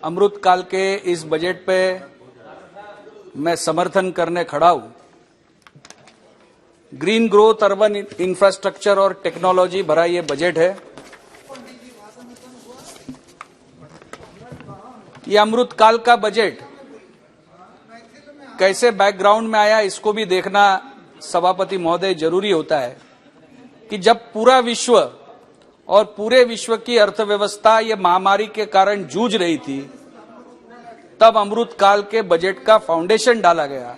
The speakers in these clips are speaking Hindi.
अमृतकाल के इस बजट पे मैं समर्थन करने खड़ा हूं। ग्रीन ग्रोथ, अर्बन इंफ्रास्ट्रक्चर और टेक्नोलॉजी भरा ये बजट है। ये अमृतकाल का बजट कैसे बैकग्राउंड में आया, इसको भी देखना सभापति महोदय जरूरी होता है कि जब पूरा विश्व और पूरे विश्व की अर्थव्यवस्था ये महामारी के कारण जूझ रही थी, तब अमृतकाल के बजट का फाउंडेशन डाला गया।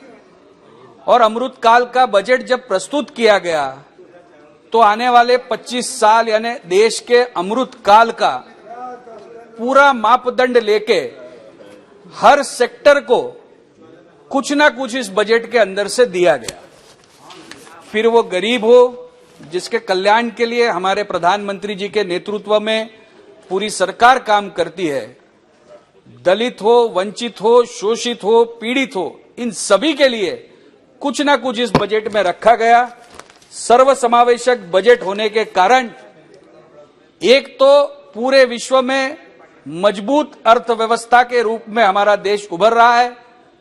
और अमृतकाल का बजट जब प्रस्तुत किया गया तो आने वाले 25 साल यानी देश के अमृतकाल का पूरा मापदंड लेके हर सेक्टर को कुछ ना कुछ इस बजट के अंदर से दिया गया। फिर वो गरीब हो, जिसके कल्याण के लिए हमारे प्रधानमंत्री जी के नेतृत्व में पूरी सरकार काम करती है, दलित हो, वंचित हो, शोषित हो, पीड़ित हो, इन सभी के लिए कुछ ना कुछ इस बजट में रखा गया। सर्वसमावेशक बजट होने के कारण एक तो पूरे विश्व में मजबूत अर्थव्यवस्था के रूप में हमारा देश उभर रहा है।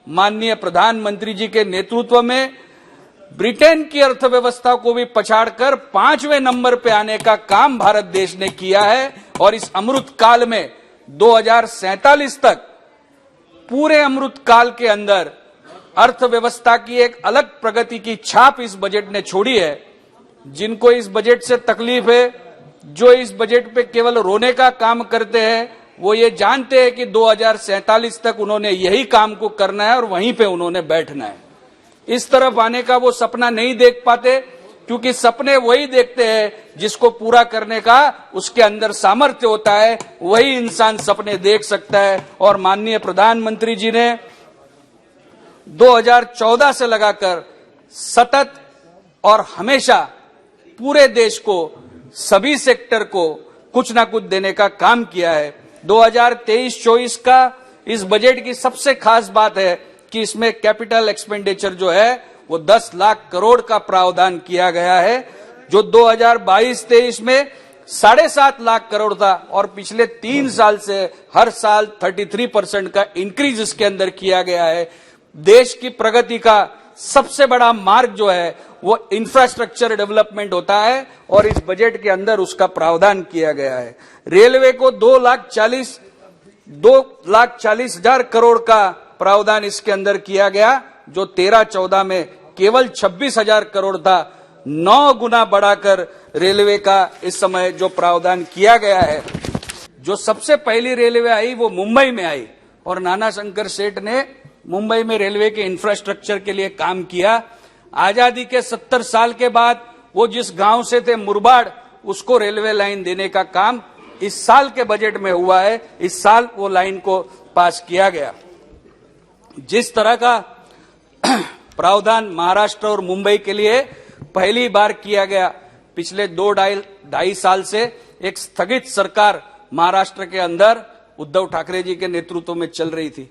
माननीय प्रधानमंत्री जी के नेतृत्व में ब्रिटेन की अर्थव्यवस्था को भी पछाड़कर 5वें नंबर पे आने का काम भारत देश ने किया है। और इस अमृतकाल में 2047 तक पूरे अमृतकाल के अंदर अर्थव्यवस्था की एक अलग प्रगति की छाप इस बजट ने छोड़ी है। जिनको इस बजट से तकलीफ है, जो इस बजट पे केवल रोने का काम करते हैं, वो ये जानते हैं कि 2047 तक उन्होंने यही काम को करना है और वहीं पे उन्होंने बैठना है। इस तरफ आने का वो सपना नहीं देख पाते, क्योंकि सपने वही देखते हैं जिसको पूरा करने का उसके अंदर सामर्थ्य होता है, वही इंसान सपने देख सकता है। और माननीय प्रधानमंत्री जी ने 2014 से लगाकर सतत और हमेशा पूरे देश को, सभी सेक्टर को कुछ ना कुछ देने का काम किया है। 2023-24 का इस बजट की सबसे खास बात है कि इसमें कैपिटल एक्सपेंडिचर जो है वो 10 लाख करोड़ का प्रावधान किया गया है, जो 2022-23 में 7.5 लाख करोड़ था। और पिछले 3 साल से हर साल 33% का इंक्रीज इसके अंदर किया गया है। देश की प्रगति का सबसे बड़ा मार्ग जो है वो इंफ्रास्ट्रक्चर डेवलपमेंट होता है और इस बजट के अंदर उसका प्रावधान किया गया है। रेलवे को 2,40,000 करोड़ का प्रावधान इसके अंदर किया गया, जो 13-14 में केवल 26,000 करोड़ था। 9 गुना बढ़ाकर रेलवे का इस समय जो प्रावधान किया गया है। जो सबसे पहली रेलवे आई वो मुंबई में आई और नाना शंकर सेठ ने मुंबई में रेलवे के इंफ्रास्ट्रक्चर के लिए काम किया। आजादी के 70 साल के बाद वो जिस गांव से थे मुरबाड़, उसको रेलवे लाइन देने का काम इस साल के बजट में हुआ है। इस साल वो लाइन को पास किया गया। जिस तरह का प्रावधान महाराष्ट्र और मुंबई के लिए पहली बार किया गया, पिछले 2-2.5 साल से एक स्थगित सरकार महाराष्ट्र के अंदर उद्धव ठाकरे जी के नेतृत्व में चल रही थी।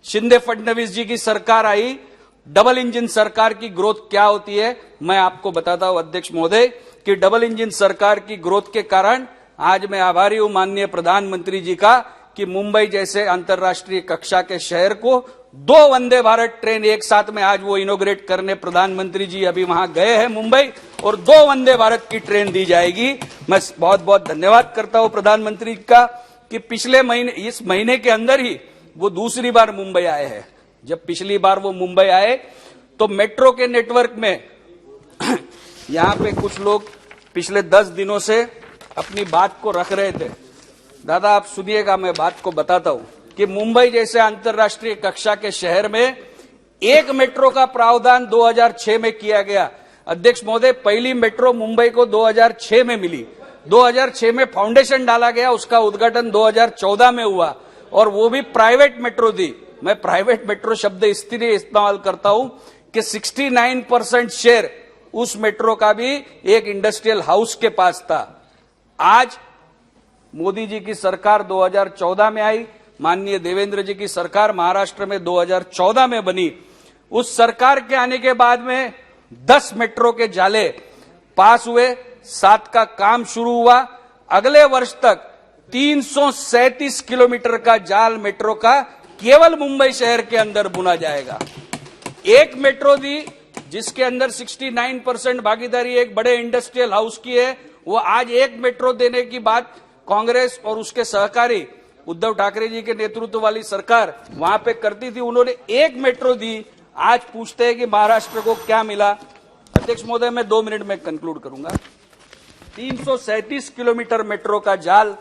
शिंदे फडणवीस जी की सरकार आई। डबल इंजन सरकार की ग्रोथ क्या होती है मैं आपको बताता हूं अध्यक्ष महोदय, कि डबल इंजन सरकार की ग्रोथ के कारण आज मैं आभारी हूं माननीय प्रधानमंत्री जी का कि मुंबई जैसे अंतर्राष्ट्रीय कक्षा के शहर को 2 वंदे भारत ट्रेन एक साथ में आज वो इनोग्रेट करने प्रधानमंत्री जी अभी वहां गए हैं मुंबई, और 2 वंदे भारत की ट्रेन दी जाएगी। मैं बहुत बहुत धन्यवाद करता हूं प्रधानमंत्री का कि पिछले महीने, इस महीने के अंदर ही वो दूसरी बार मुंबई आए हैं। जब पिछली बार वो मुंबई आए तो मेट्रो के नेटवर्क में यहां पे कुछ लोग पिछले 10 दिनों से अपनी बात को रख रहे थे। दादा आप सुनिएगा, मैं बात को बताता हूं कि मुंबई जैसे अंतर्राष्ट्रीय कक्षा के शहर में एक मेट्रो का प्रावधान 2006 में किया गया। अध्यक्ष महोदय, पहली मेट्रो मुंबई को 2006 में मिली। 2006 में फाउंडेशन डाला गया, उसका उद्घाटन 2014 में हुआ और वो भी प्राइवेट मेट्रो थी। मैं प्राइवेट मेट्रो शब्द इसलिए इस्तेमाल करता हूं कि 69% शेयर उस मेट्रो का भी एक इंडस्ट्रियल हाउस के पास था। आज मोदी जी की सरकार 2014 में आई, माननीय देवेंद्र जी की सरकार महाराष्ट्र में 2014 में बनी। उस सरकार के आने के बाद में 10 मेट्रो के जाले पास हुए, 7 का काम शुरू हुआ। अगले वर्ष तक 337 किलोमीटर का जाल मेट्रो का केवल मुंबई शहर के अंदर बुना जाएगा। एक मेट्रो दी जिसके अंदर 69% भागीदारी एक बड़े इंडस्ट्रियल हाउस की है, वो आज एक मेट्रो देने की बात कांग्रेस और उसके सहकारी उद्धव ठाकरे जी के नेतृत्व वाली सरकार वहां पे करती थी। उन्होंने एक मेट्रो दी, आज पूछते हैं कि महाराष्ट्र को क्या मिला। अध्यक्ष महोदय, मैं 2 मिनट में कंक्लूड करूंगा। 337 किलोमीटर मेट्रो का जाल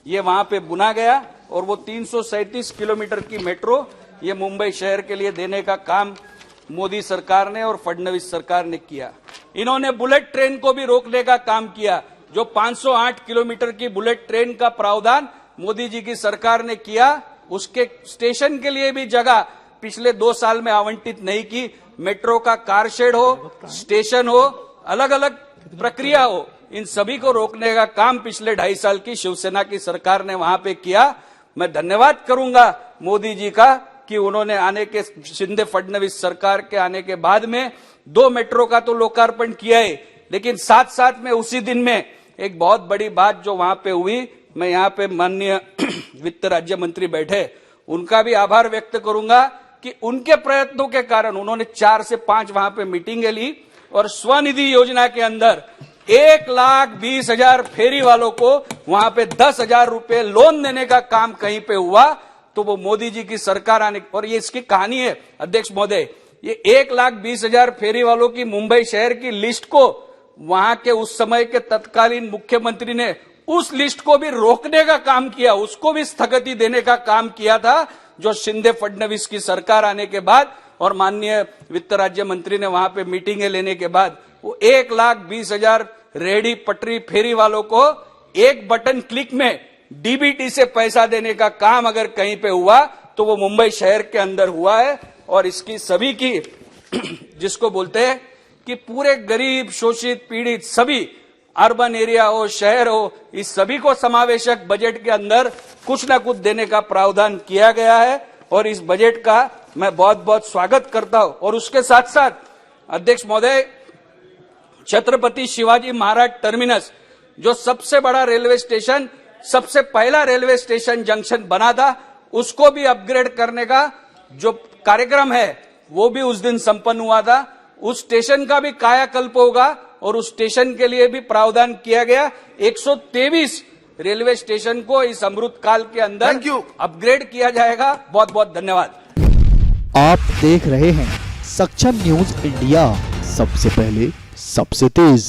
ये वहां पे बुना गया और वो 337 किलोमीटर की मेट्रो ये मुंबई शहर के लिए देने का काम मोदी सरकार ने और फडणवीस सरकार ने किया। इन्होंने बुलेट ट्रेन को भी रोकने का काम किया। जो 508 किलोमीटर की बुलेट ट्रेन का प्रावधान मोदी जी की सरकार ने किया, उसके स्टेशन के लिए भी जगह पिछले 2 साल में आवंटित नहीं की। मेट्रो का कार शेड हो, स्टेशन हो, अलग अलग प्रक्रिया हो, इन सभी को रोकने का काम पिछले 2.5 साल की शिवसेना की सरकार ने वहां पे किया। मैं धन्यवाद करूंगा मोदी जी का कि उन्होंने आने के शिंदे फडणवीस सरकार के आने के बाद में 2 मेट्रो का तो लोकार्पण किया है, लेकिन साथ साथ में उसी दिन में एक बहुत बड़ी बात जो वहां पे हुई, मैं यहाँ पे माननीय वित्त राज्य मंत्री बैठे, उनका भी आभार व्यक्त करूंगा कि उनके प्रयत्नों के कारण उन्होंने 4 से 5 वहां पे मीटिंगें ली और स्वनिधि योजना के अंदर 1,20,000 फेरी वालों को वहां पे 10,000 रुपए लोन देने का काम कहीं पे हुआ तो वो मोदी जी की सरकार आने, और ये इसकी कहानी है अध्यक्ष महोदय, ये 1,20,000 फेरी वालों की मुंबई शहर की लिस्ट को वहां के उस समय के तत्कालीन मुख्यमंत्री ने उस लिस्ट को भी रोकने का काम किया, उसको भी स्थगिति देने का काम किया था। जो शिंदे फडणवीस की सरकार आने के बाद और माननीय वित्त राज्य मंत्री ने वहां पे मीटिंगें लेने के बाद वो 1,20,000 रेहड़ी पटरी फेरी वालों को एक बटन क्लिक में डीबीटी से पैसा देने का काम अगर कहीं पे हुआ तो वो मुंबई शहर के अंदर हुआ है। और इसकी सभी की जिसको बोलते हैं कि पूरे गरीब शोषित पीड़ित सभी अर्बन एरिया हो शहर हो, इस सभी को समावेशक बजट के अंदर कुछ न कुछ देने का प्रावधान किया गया है और इस बजट का मैं बहुत बहुत स्वागत करता हूं। और उसके साथ साथ अध्यक्ष महोदय, छत्रपति शिवाजी महाराज टर्मिनस जो सबसे बड़ा रेलवे स्टेशन, सबसे पहला रेलवे स्टेशन जंक्शन बना था, उसको भी अपग्रेड करने का जो कार्यक्रम है वो भी उस दिन संपन्न हुआ था। उस स्टेशन का भी कायाकल्प होगा और उस स्टेशन के लिए भी प्रावधान किया गया। 123 रेलवे स्टेशन को इस अमृत काल के अंदर अपग्रेड किया जाएगा। बहुत बहुत धन्यवाद। आप देख रहे हैं सक्षम न्यूज इंडिया, सबसे पहले सबसे तेज।